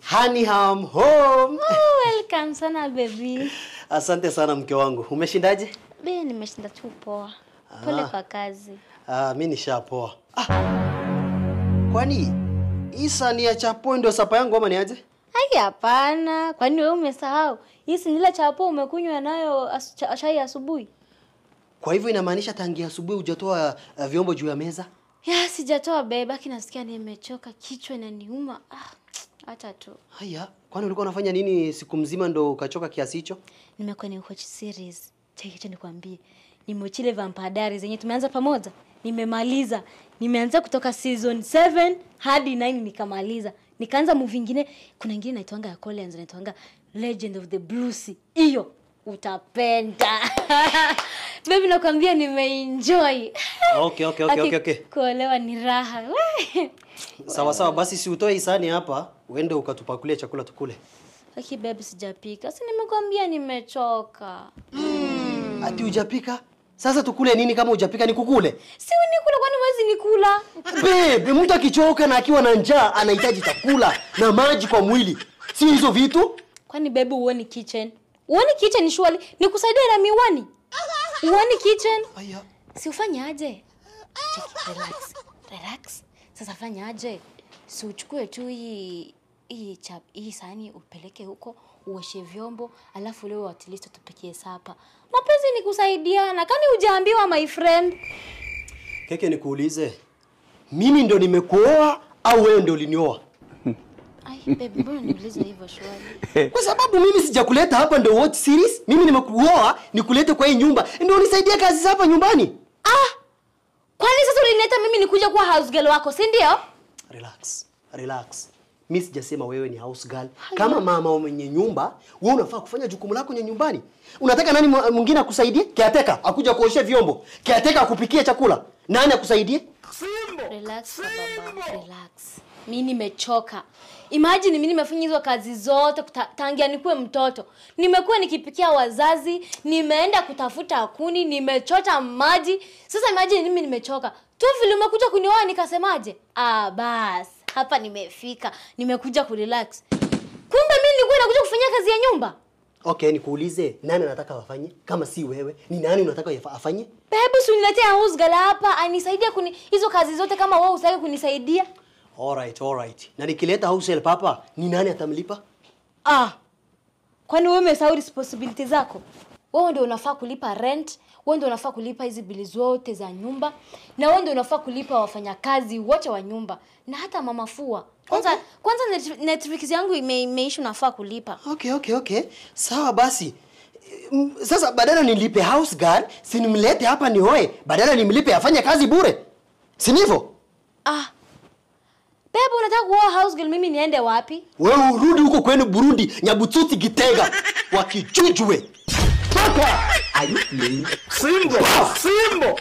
Honey, I'm home. Oh, welcome sana baby. Asante sana mke wangu. Umeshindaje? Mimi nimeshinda tu poa. Pole kwa kazi. Mimi nishapoa. Kwani Isa ni ya chapo ndio sapa yangu ama ni aje? Hai hapana. Kwani wewe umesahau? Hii si nile chapo umekunywa nayo chai asubuhi. Kwa hivyo inamaanisha tangia asubuhi hujatoa vyombo juu ya meza? Ya sijatoa beba, kinasikia nimechoka, kichwa inaniuma. Acha tu. Haya, kwani ulikuwa unafanya nini siku mzima ndo ukachoka kiasi hicho? Nimekuwa ni watch series. Cheki nikwambie. Nimeochile Vampire Diaries zenye tumeanza pamoja. Nimemaliza. Nimeanza kutoka season 7 hadi 9 nikamaliza. Nikaanza movie nyingine, kuna nyingine inaitwanga ya Collins, inaitwanga Legend of the Blue Sea. Hiyo utapenda. Baby nakwambia nimeenjoy. Okay. Kuolewa ni raha. Sawa basi si utoe isani hapa, uende ukatupakulie chakula tukule. Aki baby sijapika. Sasa nimekwambia nimechoka. Ati hujapika? Sasa tukule nini kama hujapika nikukule? Si unikula kwani huwezi nikula? Babe, mtu akichoka na akiwa na njaa anahitaji chakula na maji kwa mwili. Si hizo vitu? Kwani baby uone kitchen? Uone kitchen surely nikusaidie na miwani. Uone kitchen? Aya. Si ufanye aje? Relax. Sasa fanya aje? Si uchukue tu hii sahani upeleke huko, uoshe vyombo, alafu leo at least tupikie sapa. Mapenzi ni kusaidiana. Kani hujaambiwa my friend? Keke nikuulize. Mimi ndo nimekuoa au wewe ndo ulinioa? Ai baby, mbona niulize hivyo shwari? Kwa sababu mimi sijakuleta hapa ndo watch series. Mimi nimekuoa nikulete kwa hii nyumba. Ndio unisaidie kazi za hapa nyumbani. Kwani sasa ulinileta mimi nikuja kuwa house girl wako, si ndio? Relax. Mimi sijasema wewe ni house girl. Kama mama mwenye nyumba, wewe unafaa kufanya jukumu lako nyumbani. Unataka nani mwingine akusaidie? Caretaker akuja kuosha vyombo. Caretaker akupikie chakula. Nani akusaidie? Relax baba, relax. Mimi nimechoka. Imagine mimi nimefanya hizo kazi zote tangia nikuwe mtoto. Nimekuwa nikipikia wazazi, nimeenda kutafuta kuni, nimechota maji. Sasa imagine mimi nimechoka. Tu vile umekuja kunioa nikasemaje? Bas, hapa nimefika. Nimekuja kurelax. Kumbe mimi nilikuwa nakuja kufanya kazi ya nyumba. Okay, nikuulize, nani anataka wafanye? Kama si wewe, ni nani unataka afanye? Baby, si uniletea house girl hapa, anisaidia hizo kazi zote kama wewe usitaki kunisaidia. Alright. Na nikileta house help hapa, ni nani atamlipa? Kwani wewe umesahau responsibility zako? Wewe ndio unafaa kulipa rent, wewe ndio unafaa kulipa hizi bili zote za nyumba, na wewe ndio unafaa kulipa wafanyakazi wote wa nyumba, na hata mama fua. Kwanza Netflix yangu imeisha, unafaa kulipa. Okay. Sawa basi. Sasa badala nilipe house girl, si nimlete hapa nioe, badala nimlipe afanye kazi bure. Si ndivyo? Bebe, unataka kuoa house girl, mimi niende wapi? Wewe urudi huko kwenu Burundi, Nyabutsutsi Gitega, wakijujwe. Toka! Are you playing? Simbo!